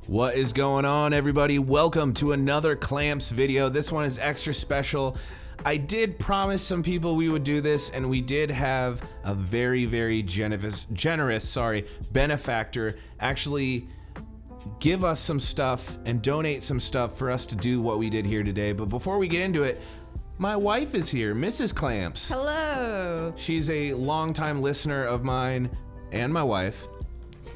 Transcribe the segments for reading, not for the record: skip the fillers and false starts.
What is going on, everybody? Welcome to another Clamps video. This one is extra special. I did promise some people we would do this, and we did have a very generous benefactor actually give us some stuff and donate some stuff for us to do what we did here today. But before we get into it, my wife is here, Mrs. Clamps. Hello. She's a longtime listener of mine and my wife.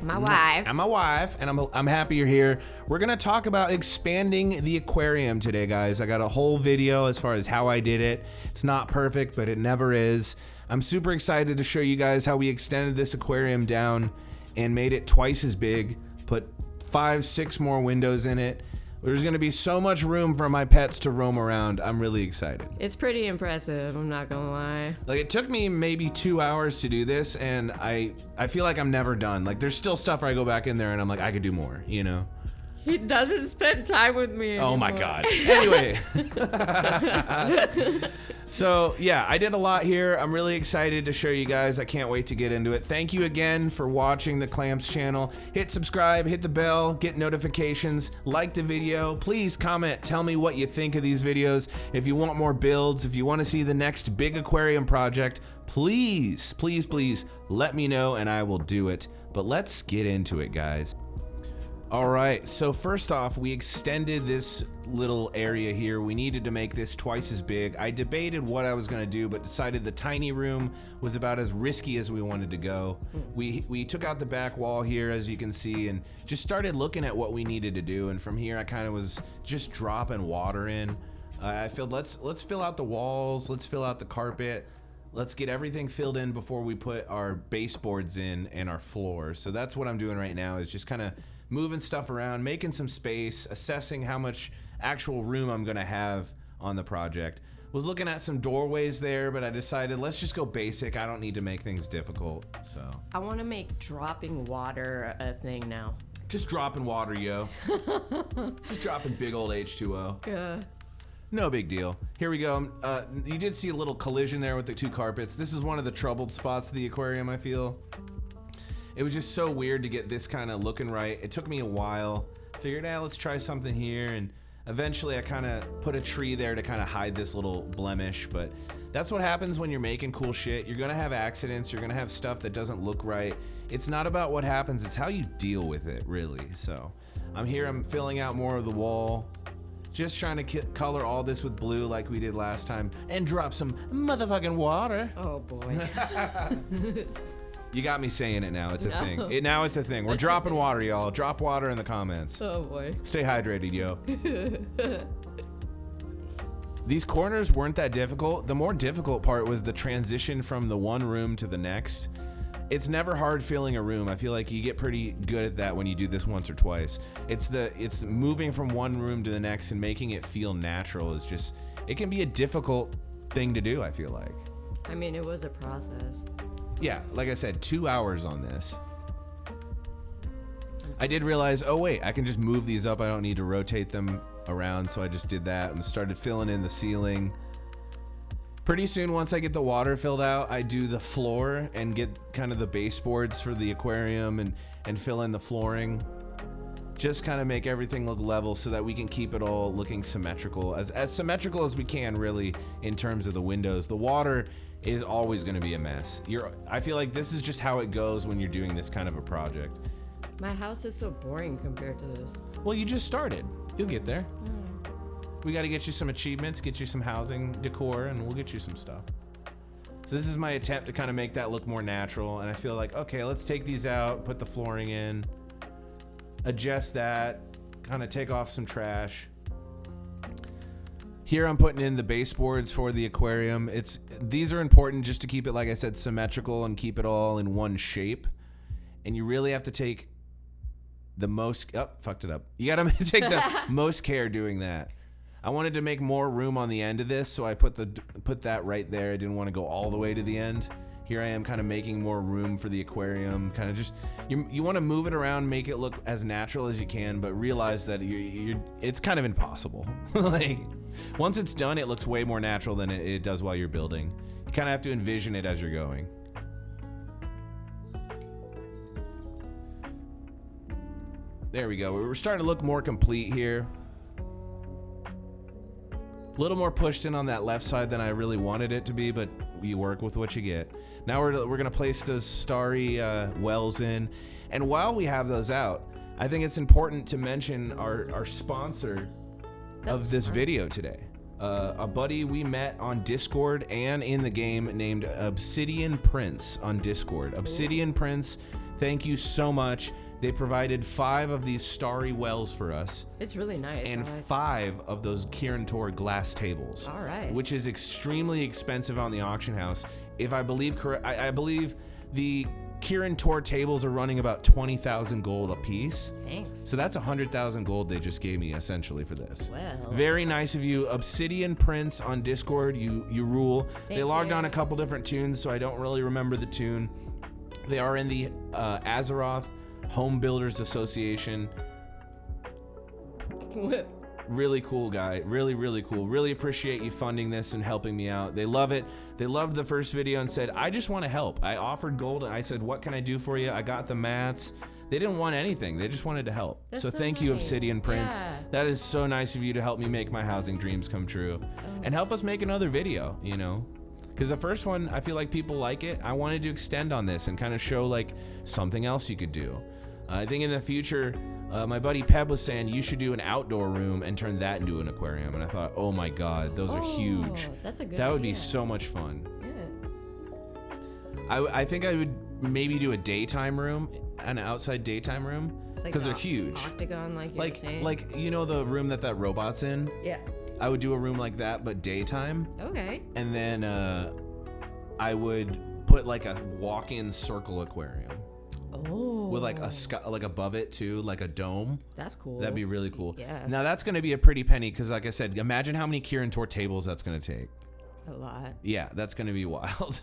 My wife. And my wife, and I'm happy you're here. We're gonna talk about expanding the aquarium today, guys. I got a whole video as far as how I did it. It's not perfect, but it never is. I'm super excited to show you guys how we extended this aquarium down and made it twice as big, put 5-6 more windows in it. There's gonna be so much room for my pets to roam around. I'm really excited. It's pretty impressive, I'm not gonna lie. Like, it took me maybe 2 hours to do this, and I feel like I'm never done. Like, there's still stuff where I go back in there and I'm like, I could do more, you know? He doesn't spend time with me anymore. Oh my God. Anyway. So yeah, I did a lot here. I'm really excited to show you guys. I can't wait to get into it. Thank you again for watching the Clamps channel. Hit subscribe, hit the bell, get notifications, like the video. Please comment, tell me what you think of these videos. If you want more builds, if you want to see the next big aquarium project, please let me know and I will do it. But let's get into it, guys. All right, so first off, we extended this little area here. We needed to make this twice as big. I debated what I was gonna do, but decided the tiny room was about as risky as we wanted to go. We took out the back wall here, as you can see, and just started looking at what we needed to do. And from here, I kind of was just dropping water in. I feel let's fill out the walls, let's fill out the carpet. Let's get everything filled in before we put our baseboards in and our floors. So that's what I'm doing right now, is just kind of moving stuff around, making some space, assessing how much actual room I'm gonna have on the project. Was looking at some doorways there, but I decided let's just go basic. I don't need to make things difficult, so. I want to make dropping water a thing now. Just dropping water, yo. Just dropping big old H2O. Yeah. No big deal. Here we go. You did see a little collision there with the two carpets. This is one of the troubled spots of the aquarium, I feel. It was just so weird to get this kind of looking right. It took me a while. Figured, let's try something here. And eventually I kind of put a tree there to kind of hide this little blemish. But that's what happens when you're making cool shit. You're gonna have accidents. You're gonna have stuff that doesn't look right. It's not about what happens. It's how you deal with it, really. So I'm here. I'm filling out more of the wall. Just trying to color all this with blue like we did last time. And drop some motherfucking water. Oh boy. You got me saying it now. It's a thing. Now it's a thing. We're dropping water, y'all. Drop water in the comments. Oh boy. Stay hydrated, yo. These corners weren't that difficult. The more difficult part was the transition from the one room to the next. It's never hard filling a room. I feel like you get pretty good at that when you do this once or twice. It's moving from one room to the next and making it feel natural is just, it can be a difficult thing to do, I feel like. I mean, it was a process. Yeah, like I said, 2 hours on this. I did realize, oh wait, I can just move these up. I don't need to rotate them around, so I just did that and started filling in the ceiling. Pretty soon, once I get the water filled out, I do the floor and get kind of the baseboards for the aquarium and fill in the flooring. Just kind of make everything look level so that we can keep it all looking symmetrical. As symmetrical as we can, really, in terms of the windows. The water is always going to be a mess. I feel like this is just how it goes when you're doing this kind of a project. My house is so boring compared to this. Well, you just started. You'll get there. We got to get you some achievements, get you some housing decor, and we'll get you some stuff. So this is my attempt to kind of make that look more natural, and I feel like, okay, let's take these out, put the flooring in, adjust that, kind of take off some trash. Here I'm putting in the baseboards for the aquarium. These are important just to keep it, like I said, symmetrical and keep it all in one shape. And you really have to take the most, fucked it up. You gotta take the most care doing that. I wanted to make more room on the end of this, so I put that right there. I didn't want to go all the way to the end. Here I am kind of making more room for the aquarium, kind of just, you want to move it around, make it look as natural as you can, but realize that it's kind of impossible. Like, once it's done, it looks way more natural than it does while you're building. You kind of have to envision it as you're going. There we go. We're starting to look more complete here. A little more pushed in on that left side than I really wanted it to be, but you work with what you get. Now we're gonna place those starry wells in, and while we have those out, I think it's important to mention our sponsor of this video today. A buddy we met on Discord and in the game named Obsidian Prince on Discord. Obsidian Prince, thank you so much. They provided 5 of these starry wells for us. It's really nice. And 5 of those Kirin Tor glass tables. All right. Which is extremely expensive on the auction house. If I believe correct, I believe the Kirin Tor tables are running about 20,000 gold a piece. Thanks. So that's 100,000 gold they just gave me essentially for this. Well. Very nice of you. Obsidian Prince on Discord, you rule. They logged on a couple different tunes, so I don't really remember the tune. They are in the Azeroth Home Builders Association. Really cool guy. Really, really cool. Really appreciate you funding this and helping me out. They love it. They loved the first video and said, I just want to help. I offered gold and I said, what can I do for you? I got the mats. They didn't want anything. They just wanted to help. That's so thank you, Obsidian Prince. Yeah. That is so nice of you to help me make my housing dreams come true. And help us make another video, you know? Because the first one, I feel like people like it. I wanted to extend on this and kind of show like something else you could do. I think in the future, my buddy Peb was saying you should do an outdoor room and turn that into an aquarium. And I thought, oh my God, those are huge. That's a good That would idea. be so much fun. Yeah. I think I would maybe do a daytime room, an outside daytime room, because they're huge. Octagon, like you were saying. Like you know the room that robot's in? Yeah. I would do a room like that, but daytime. Okay. And then I would put like a walk-in circle aquarium. Oh. With like a sky, like above it too, like a dome. That's cool. That'd be really cool. Yeah. Now that's gonna be a pretty penny because, like I said, imagine how many Kirin Tor tables that's gonna take. A lot. Yeah, that's gonna be wild.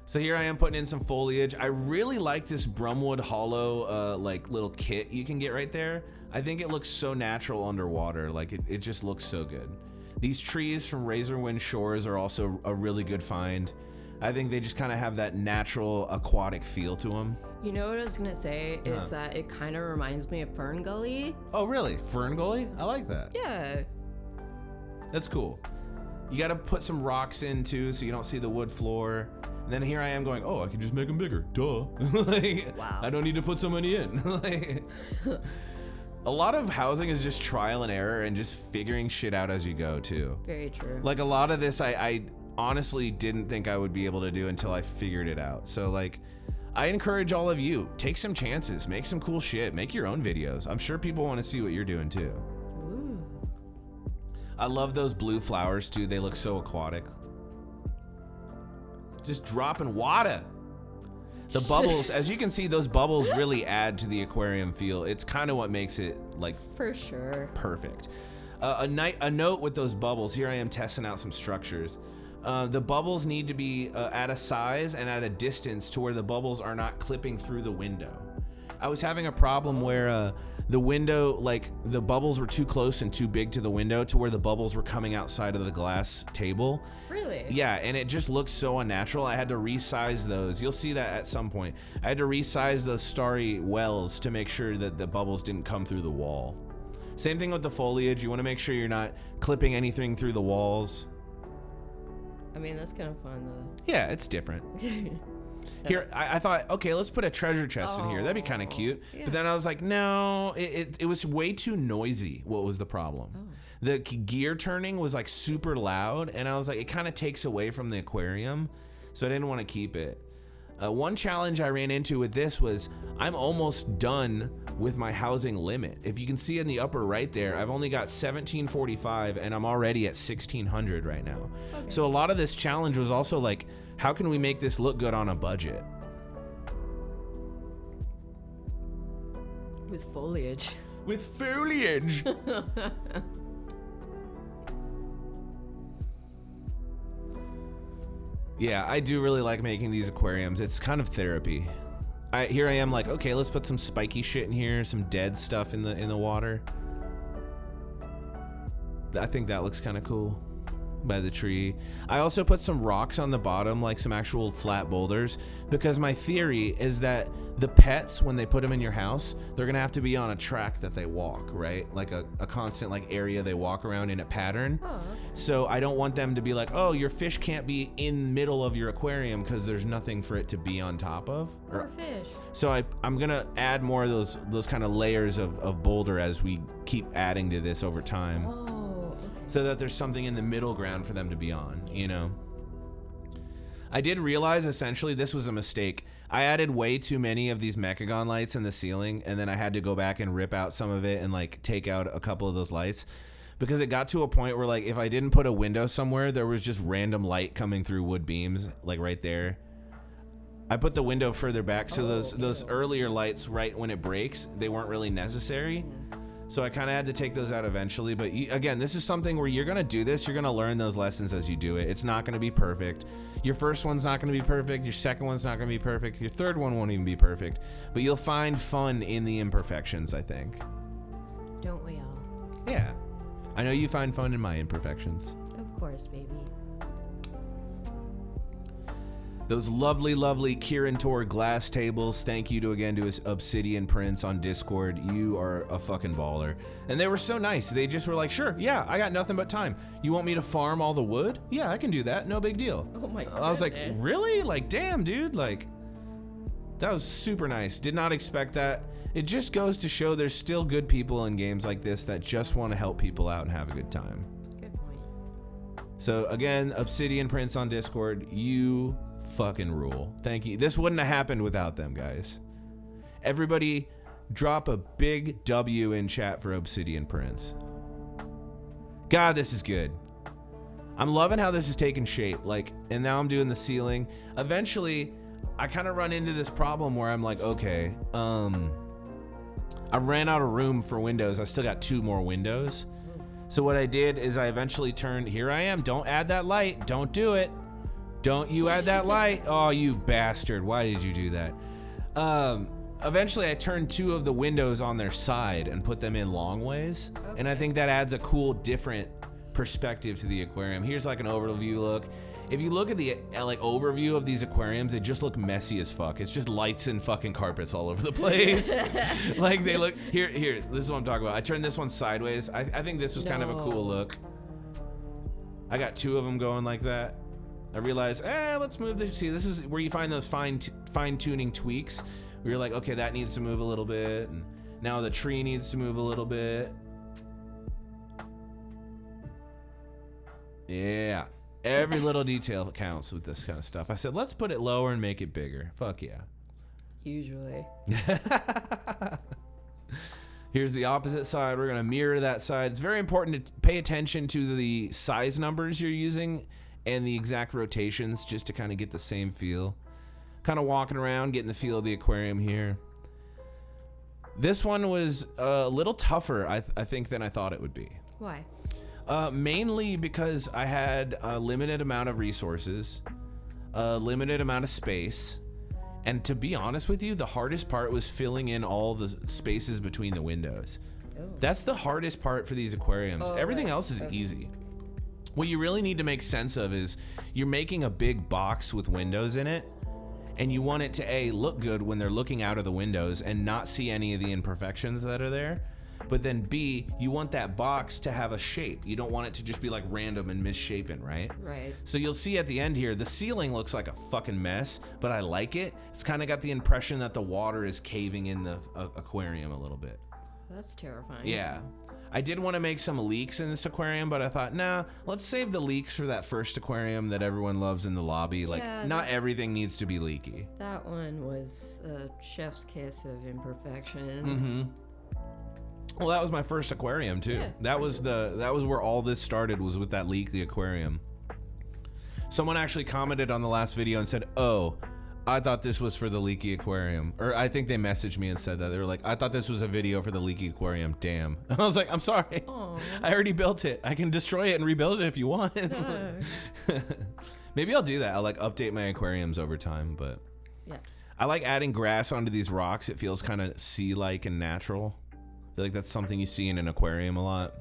So here I am putting in some foliage. I really like this Brumwood Hollow like little kit you can get right there. I think it looks so natural underwater. Like it just looks so good. These trees from Razorwind Shores are also a really good find. I think they just kind of have that natural aquatic feel to them. You know what I was gonna say is that it kind of reminds me of Fern Gully. Oh really? Fern Gully? I like that. Yeah. That's cool. You got to put some rocks in too so you don't see the wood floor. And then here I am going, oh, I can just make them bigger. Duh. Like, wow. I don't need to put so many in. Like, a lot of housing is just trial and error and just figuring shit out as you go too. Very true. Like a lot of this I honestly didn't think I would be able to do until I figured it out. So like, I encourage all of you, take some chances, make some cool shit, make your own videos. I'm sure people want to see what you're doing too. Ooh. I love those blue flowers too. They look so aquatic. Just dropping water. The bubbles, as you can see, those bubbles really add to the aquarium feel. It's kind of what makes it like For sure. perfect. A note with those bubbles. Here I am testing out some structures. The bubbles need to be at a size and at a distance to where the bubbles are not clipping through the window. I was having a problem where the window, like the bubbles were too close and too big to the window to where the bubbles were coming outside of the glass table. Really? Yeah, and it just looked so unnatural. I had to resize those. You'll see that at some point. I had to resize those starry wells to make sure that the bubbles didn't come through the wall. Same thing with the foliage. You want to make sure you're not clipping anything through the walls. I mean, that's kind of fun though. Yeah, it's different. Here, I thought, okay, let's put a treasure chest in here. That'd be kind of cute. Yeah. But then I was like, no, it was way too noisy. What was the problem? The gear turning was like super loud, and I was like, it kind of takes away from the aquarium, so I didn't want to keep it. One challenge I ran into with this was I'm almost done with my housing limit. If you can see in the upper right there, I've only got 1745 and I'm already at 1600 right now. Okay. So a lot of this challenge was also like, how can we make this look good on a budget? With foliage. With foliage. Yeah, I do really like making these aquariums. It's kind of therapy. Here I am like, okay, let's put some spiky shit in here, some dead stuff in the water. I think that looks kind of cool. by the tree. I also put some rocks on the bottom, like some actual flat boulders, because my theory is that the pets, when they put them in your house, they're gonna have to be on a track that they walk, right? Like a constant like area they walk around in a pattern. Oh, okay. So I don't want them to be like, oh, your fish can't be in the middle of your aquarium because there's nothing for it to be on top of. Poor fish. So I'm gonna add more of those kind of layers of boulder as we keep adding to this over time. Oh, okay. So that there's something in the middle ground for them to be on, you know? I did realize essentially this was a mistake. I added way too many of these Mechagon lights in the ceiling, and then I had to go back and rip out some of it and like take out a couple of those lights, because it got to a point where like if I didn't put a window somewhere, there was just random light coming through wood beams, like right there. I put the window further back, so those earlier lights, right when it breaks, they weren't really necessary. So I kind of had to take those out eventually. But again, this is something where you're going to do this. You're going to learn those lessons as you do it. It's not going to be perfect. Your first one's not going to be perfect. Your second one's not going to be perfect. Your third one won't even be perfect. But you'll find fun in the imperfections, I think. Don't we all? Yeah. I know you find fun in my imperfections. Of course, baby. Those lovely, lovely Kirin Tor glass tables. Thank you again to Obsidian Prince on Discord. You are a fucking baller. And they were so nice. They just were like, sure, yeah, I got nothing but time. You want me to farm all the wood? Yeah, I can do that. No big deal. Oh my god. I was like, really? Like, damn, dude. Like, that was super nice. Did not expect that. It just goes to show there's still good people in games like this that just want to help people out and have a good time. Good point. So again, Obsidian Prince on Discord, you fucking rule. Thank you. This wouldn't have happened without them, guys. Everybody drop a big W in chat for Obsidian Prince. God, this is good. I'm loving how this is taking shape. Like, and now I'm doing the ceiling. Eventually, I kind of run into this problem where I'm like, okay, I ran out of room for windows. I still got 2 more windows. So what I did is I eventually turned, here I am, don't add that light, don't do it. Don't you add that light? Oh, you bastard. Why did you do that? Eventually, I turned 2 of the windows on their side and put them in long ways. Okay. And I think that adds a cool, different perspective to the aquarium. Here's like an overview look. If you look at the like overview of these aquariums, they just look messy as fuck. It's just lights and fucking carpets all over the place. Like they look, here, this is what I'm talking about. I turned this one sideways. I think this was kind of a cool look. I got 2 of them going like that. I realized, let's move this. See, this is where you find those fine-tuning tweaks. Where you're like, okay, that needs to move a little bit, and now the tree needs to move a little bit. Yeah, every little detail counts with this kind of stuff. I said, let's put it lower and make it bigger. Fuck yeah. Usually. Here's the opposite side. We're gonna mirror that side. It's very important to pay attention to the size numbers you're using and the exact rotations, just to kind of get the same feel. Kind of walking around, getting the feel of the aquarium here. This one was a little tougher, I think, than I thought it would be. Why? Mainly because I had a limited amount of resources, a limited amount of space, and to be honest with you, the hardest part was filling in all the spaces between the windows. Oh. That's the hardest part for these aquariums. Everything else is easy. What you really need to make sense of is you're making a big box with windows in it, and you want it to A, look good when they're looking out of the windows and not see any of the imperfections that are there. But then B, you want that box to have a shape. You don't want it to just be like random and misshapen, right? Right. So you'll see at the end here, the ceiling looks like a fucking mess, but I like it. It's kind of got the impression that the water is caving in the aquarium a little bit. That's terrifying. Yeah. I did want to make some leaks in this aquarium, but I thought, nah, let's save the leaks for that first aquarium that everyone loves in the lobby. Like, yeah, not everything needs to be leaky. That one was a chef's kiss of imperfection. Mm-hmm. Well, that was my first aquarium too. Yeah, that was where all this started, was with that leaky aquarium. Someone actually commented on the last video and said, "Oh, I thought this was for the leaky aquarium." Or I think they messaged me and said that. They were like, "I thought this was a video for the leaky aquarium. Damn." I was like, "I'm sorry. Aww. I already built it. I can destroy it and rebuild it if you want." Maybe I'll do that. I'll like update my aquariums over time, but yes. I like adding grass onto these rocks. It feels kind of sea-like and natural. I feel like that's something you see in an aquarium a lot.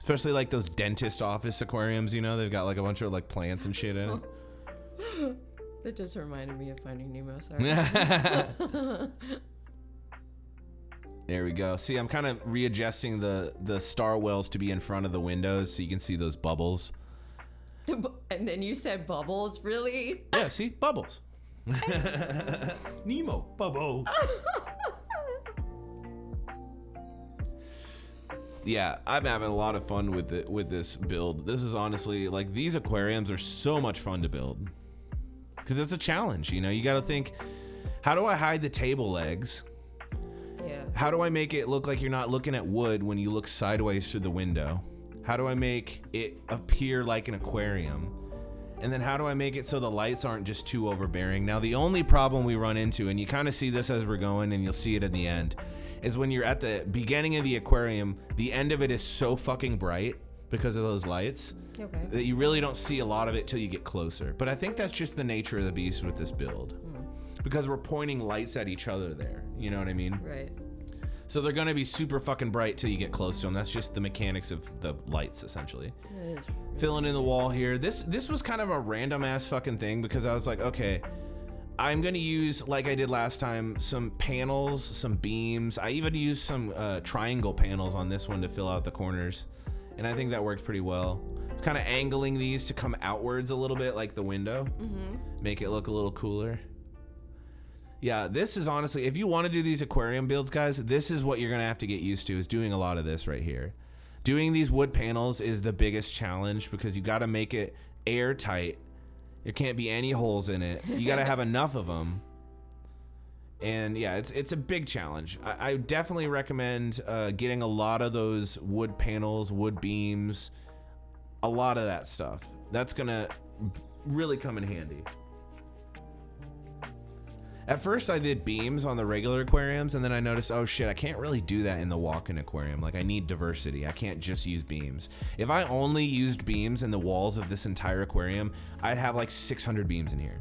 Especially like those dentist office aquariums, you know, they've got like a bunch of like plants and shit in it. That just reminded me of Finding Nemo, sorry. There we go. See, I'm kind of readjusting the star wells to be in front of the windows so you can see those bubbles. And then you said bubbles, really? Yeah, see? Bubbles. Nemo, bubble. Yeah, I'm having a lot of fun with it, with this build. This is honestly, like, these aquariums are so much fun to build. Because it's a challenge, you know? You gotta think, how do I hide the table legs? Yeah. How do I make it look like you're not looking at wood when you look sideways through the window? How do I make it appear like an aquarium? And then how do I make it so the lights aren't just too overbearing? Now, the only problem we run into, and you kind of see this as we're going, and you'll see it in the end, is when you're at the beginning of the aquarium, the end of it is so fucking bright because of those lights that you really don't see a lot of it till you get closer. But I think that's just the nature of the beast with this build. Because we're pointing lights at each other there. You know what I mean? Right. So they're gonna be super fucking bright till you get close to them. That's just the mechanics of the lights, essentially. That is Filling in the wall here. This was kind of a random ass fucking thing because I was like, okay, I'm gonna use, like I did last time, some panels, some beams. I even used some triangle panels on this one to fill out the corners. And I think that worked pretty well. It's kind of angling these to come outwards a little bit like the window. Make it look a little cooler. Yeah, this is honestly, if you want to do these aquarium builds, guys, this is what you're going to have to get used to, is doing a lot of this right here. Doing these wood panels is the biggest challenge because you got to make it airtight. There can't be any holes in it. You got to have enough of them. And yeah, it's a big challenge. I definitely recommend getting a lot of those wood panels, wood beams, a lot of that stuff. That's going to really come in handy. At first I did beams on the regular aquariums, and then I noticed, oh shit, I can't really do that in the walk-in aquarium. Like, I need diversity. I can't just use beams. If I only used beams in the walls of this entire aquarium, I'd have like 600 beams in here.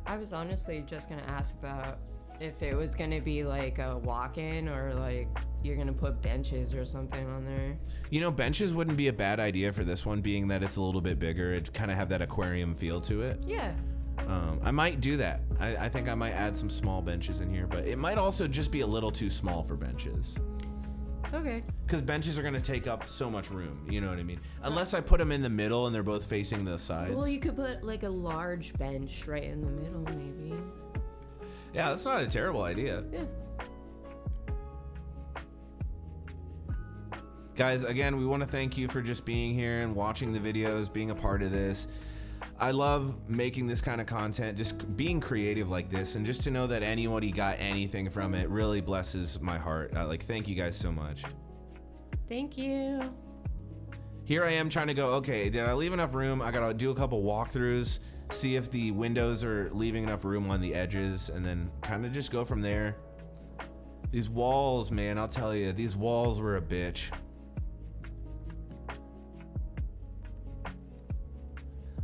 I was honestly just gonna ask about if it was gonna be like a walk-in or like you're gonna put benches or something on there. You know, benches wouldn't be a bad idea for this one, being that it's a little bit bigger. It'd kind of have that aquarium feel to it. Yeah. I might do that. I think I might add some small benches in here, but it might also just be a little too small for benches. Okay. Because benches are going to take up so much room, you know what I mean? Unless I put them in the middle and they're both facing the sides. Well, you could put like a large bench right in the middle, maybe. Yeah, that's not a terrible idea. Yeah. Guys, again, we want to thank you for just being here and watching the videos, being a part of this. I love making this kind of content, just being creative like this, and just to know that anybody got anything from it really blesses my heart. Like, thank you guys so much. Thank you. Here I am trying to go, okay, did I leave enough room? I gotta do a couple walkthroughs, see if the windows are leaving enough room on the edges, and then kind of just go from there. These walls, man, I'll tell you, these walls were a bitch.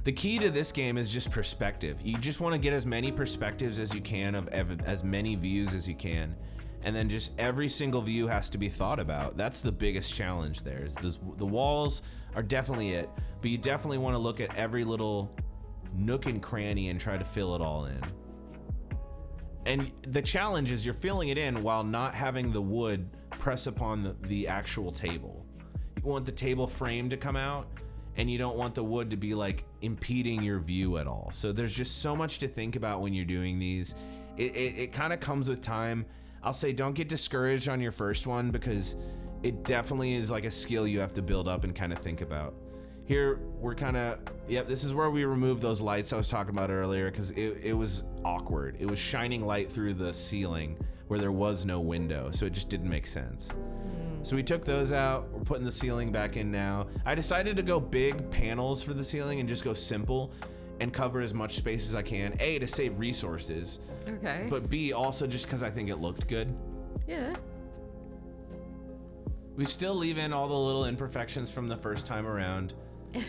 The key to this game is just perspective. You just want to get as many perspectives as you can of as many views as you can. And then just every single view has to be thought about. That's the biggest challenge there. Is the walls are definitely it, but you definitely want to look at every little nook and cranny and try to fill it all in. And the challenge is you're filling it in while not having the wood press upon the actual table. You want the table frame to come out, and you don't want the wood to be like impeding your view at all. So there's just so much to think about when you're doing these. It kind of comes with time. I'll say don't get discouraged on your first one because it definitely is like a skill you have to build up and kind of think about. Here we're kind of, yep, this is where we removed those lights I was talking about earlier because it was awkward. It was shining light through the ceiling where there was no window, so it just didn't make sense. So we took those out. We're putting the ceiling back in now. I decided to go big panels for the ceiling and just go simple and cover as much space as I can. A, to save resources. Okay. But B, also just because I think it looked good. Yeah. We still leave in all the little imperfections from the first time around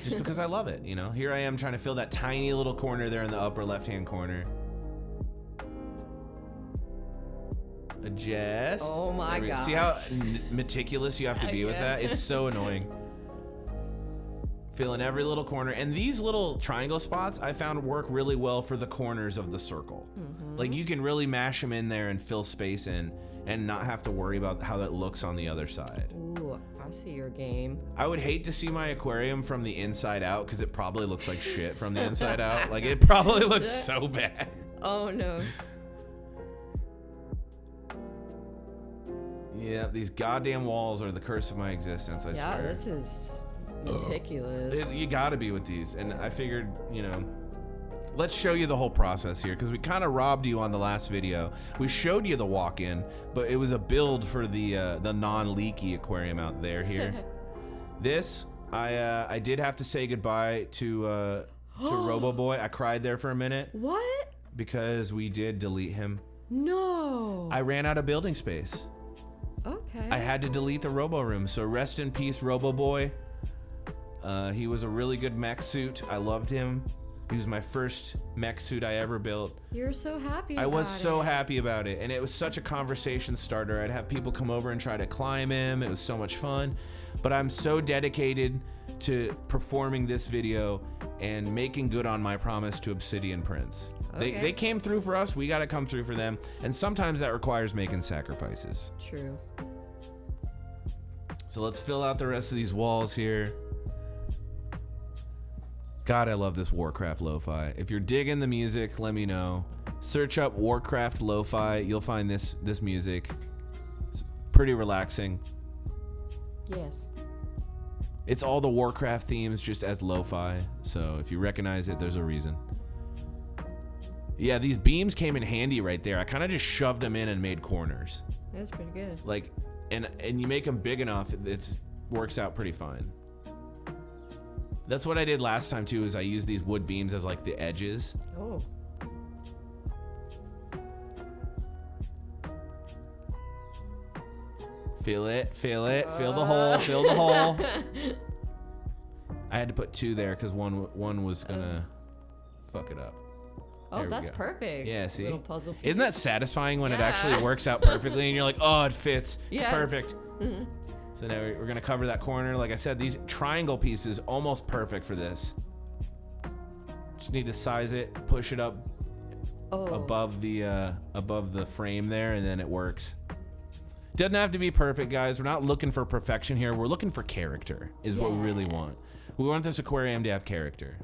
just because I love it, you know? Here I am trying to fill that tiny little corner there in the upper left-hand corner. Adjust. Oh my god. See how meticulous you have to be with that? It's so annoying. Filling every little corner. And these little triangle spots I found work really well for the corners of the circle. Like you can really mash them in there and fill space in and not have to worry about how that looks on the other side. Ooh, I see your game. I would hate to see my aquarium from the inside out because it probably looks like shit from the inside out. Like it probably looks so bad. Oh no. Yeah, these goddamn walls are the curse of my existence, I Yeah, swear. this is meticulous. You gotta be with these. And I figured, you know, let's show you the whole process here because we kind of robbed you on the last video. We showed you the walk-in, but it was a build for the non-leaky aquarium out there here. This, I did have to say goodbye to Robo Boy. I cried there for a minute. What? Because we did delete him. No. I ran out of building space. Okay. I had to delete the Robo Room, so rest in peace, Robo Boy. He was a really good mech suit. I loved him. He was my first mech suit I ever built. You're so happy I was so it. happy about it, and it was such a conversation starter. I'd have people come over and try to climb him. It was so much fun. But I'm so dedicated to performing this video and making good on my promise to Obsidian Prince. Okay. They came through for us. We got to come through for them. And sometimes that requires making sacrifices. True. So let's fill out the rest of these walls here. God, I love this Warcraft lo-fi. If you're digging the music, let me know. Search up Warcraft lo-fi. You'll find this music. It's pretty relaxing. Yes. It's all the Warcraft themes just as lo-fi. So if you recognize it, there's a reason. Yeah, these beams came in handy right there. I kind of just shoved them in and made corners. That's pretty good. Like, and you make them big enough, it works out pretty fine. That's what I did last time too, is I used these wood beams as like the edges. Oh. Fill it, fill the hole, fill the hole. I had to put 2 there because one was gonna fuck it up. Oh, There we that's go. perfect. Yeah, see? Little puzzle piece. Isn't that satisfying when it Yeah. actually works out perfectly and you're like, oh, it fits, it's Yes. perfect. So now we're gonna cover that corner. Like I said, these triangle pieces, almost perfect for this. Just need to size it, push it up above the frame there, and then it works. Doesn't have to be perfect, guys. We're not looking for perfection here. We're looking for character, is what we really want. We want this aquarium to have character.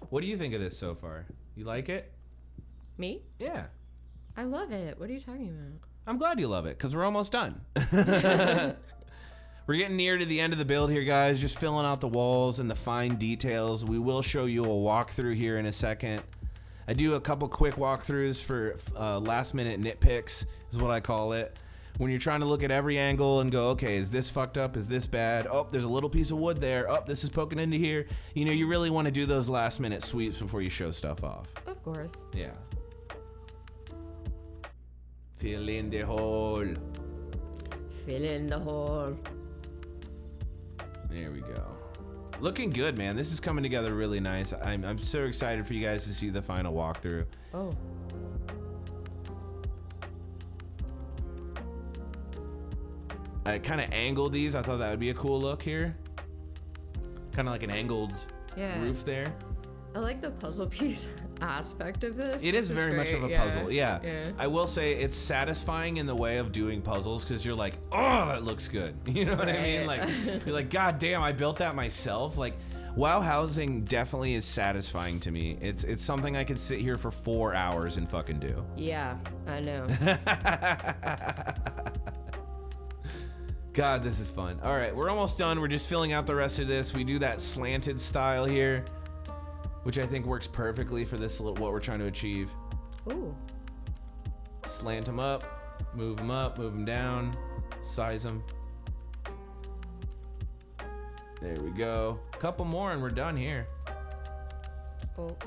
What do you think of this so far? You like it? Me? Yeah. I love it. What are you talking about? I'm glad you love it, because we're almost done. We're getting near to the end of the build here, guys. Just filling out the walls and the fine details. We will show you a walkthrough here in a second. I do a couple quick walkthroughs for last minute nitpicks, is what I call it. When you're trying to look at every angle and go, okay, is this fucked up? Is this bad? Oh, there's a little piece of wood there. Oh, this is poking into here. You know, you really want to do those last minute sweeps before you show stuff off. Of course. Yeah. Fill in the hole. Fill in the hole. There we go. Looking good, man. This is coming together really nice. I'm so excited for you guys to see the final walkthrough. Oh. I kind of angled these. I thought that would be a cool look here. Kind of like an angled roof there. I like the puzzle piece aspect of this. It is This very much great. of a puzzle. Yeah. Yeah. I will say it's satisfying in the way of doing puzzles because you're like, oh, it looks good. You know what I mean? Right. Like, you're like, God damn, I built that myself. Like, WoW housing definitely is satisfying to me. It's something I could sit here for 4 hours and fucking do. Yeah, I know. God, this is fun. All right, we're almost done. We're just filling out the rest of this. We do that slanted style here, which I think works perfectly for this, what we're trying to achieve. Ooh. Slant them up, move them down, size them. There we go. Couple more and we're done here. Oh.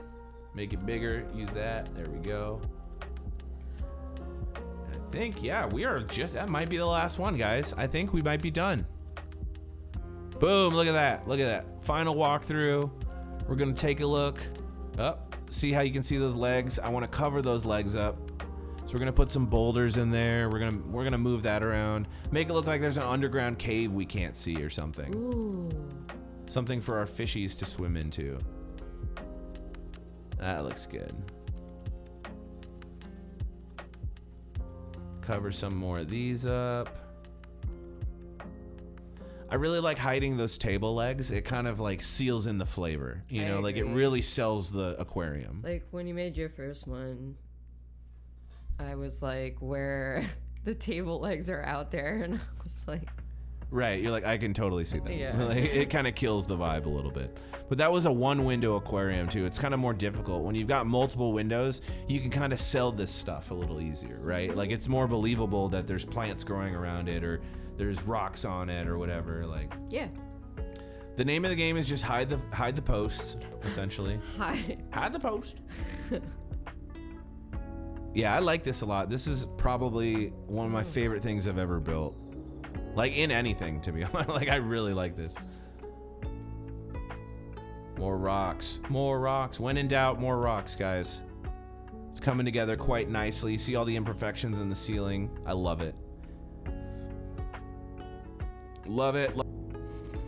Make it bigger, use that. There we go. I think, yeah, we are that might be the last one, guys. I think we might be done. Boom, look at that. Look at that. Final walkthrough. We're gonna take a look up, see how you can see those legs. I wanna cover those legs up. So we're gonna put some boulders in there. We're gonna move that around. Make it look like there's an underground cave we can't see or something. Ooh. Something for our fishies to swim into. That looks good. Cover some more of these up. I really like hiding those table legs. It kind of like seals in the flavor, you know, like it really sells the aquarium. Like when you made your first one, I was like, where the table legs are out there, and I was like, right, you're like, I can totally see that. Yeah. Like, it kind of kills the vibe a little bit. But that was a one window aquarium too. It's kind of more difficult. When you've got multiple windows, you can kind of sell this stuff a little easier, right? Like it's more believable that there's plants growing around it or there's rocks on it or whatever. Like, yeah. The name of the game is just hide the posts, essentially. Hide the post. Yeah, I like this a lot. This is probably one of my favorite things I've ever built. Like in anything, to be honest. Like I really like this. More rocks. More rocks. When in doubt, more rocks, guys. It's coming together quite nicely. You see all the imperfections in the ceiling. I love it. Love it.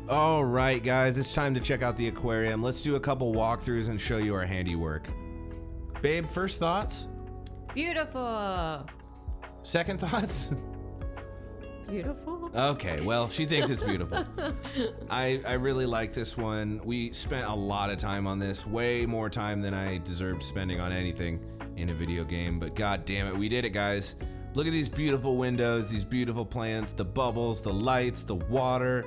All right, guys. It's time to check out the aquarium. Let's do a couple walkthroughs and show you our handiwork. Babe, first thoughts? Beautiful. Second thoughts? Beautiful? Okay, well, she thinks it's beautiful. I really like this one. We spent a lot of time on this, way more time than I deserved spending on anything in a video game, but god damn it, we did it, guys. Look at these beautiful windows, these beautiful plants, the bubbles, the lights, the water.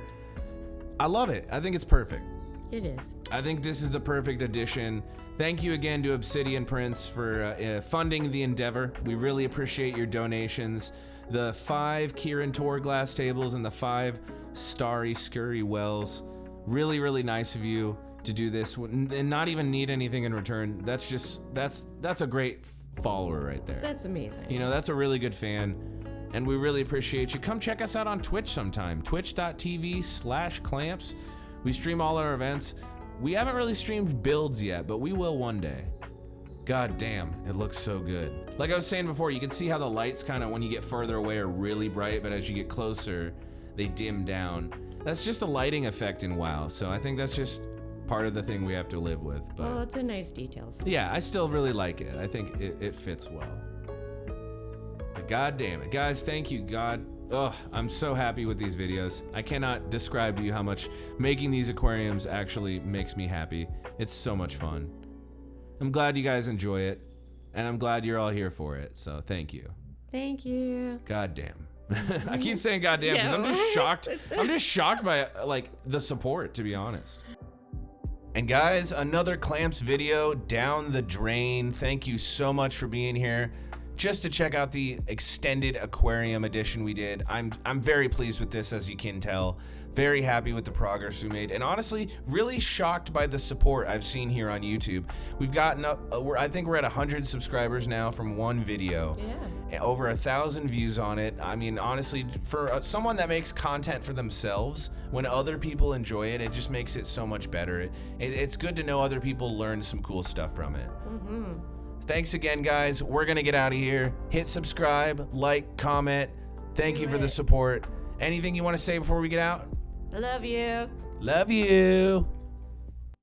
I love it. I think it's perfect. It is. I think this is the perfect addition. Thank you again to Obsidian Prince for funding the endeavor. We really appreciate your donations. The 5 Kirin Tor glass tables and the 5 Starry Scurry wells. Really, really nice of you to do this and not even need anything in return. That's a great follower right there. That's amazing. You know, that's a really good fan. And we really appreciate you. Come check us out on Twitch sometime. Twitch.tv/clamps. We stream all our events. We haven't really streamed builds yet, but we will one day. God damn, it looks so good. Like I was saying before, you can see how the lights kind of, when you get further away, are really bright, but as you get closer, they dim down. That's just a lighting effect in WoW, so I think that's just part of the thing we have to live with. But well, it's a nice detail. yeah, I still really like it. I think it fits well. But god damn it. Guys, thank you, God. Ugh, I'm so happy with these videos. I cannot describe to you how much making these aquariums actually makes me happy. It's so much fun. I'm glad you guys enjoy it, and I'm glad you're all here for it, so thank you. Thank you. God damn. I keep saying god damn because I'm just shocked. I'm just shocked by like the support, to be honest. And guys, another Clamps video down the drain. Thank you so much for being here. Just to check out the extended aquarium edition we did. I'm very pleased with this, as you can tell. Very happy with the progress we made, and honestly, really shocked by the support I've seen here on YouTube. We've gotten up, I think we're at 100 subscribers now from one video. Yeah. Over 1,000 views on it. I mean, honestly, for someone that makes content for themselves, when other people enjoy it, it just makes it so much better. It's good to know other people learn some cool stuff from it. Mm-hmm. Thanks again, guys. We're gonna get out of here. Hit subscribe, like, comment. Thank you for the support. Anything you want to say before we get out? I love you. Love you.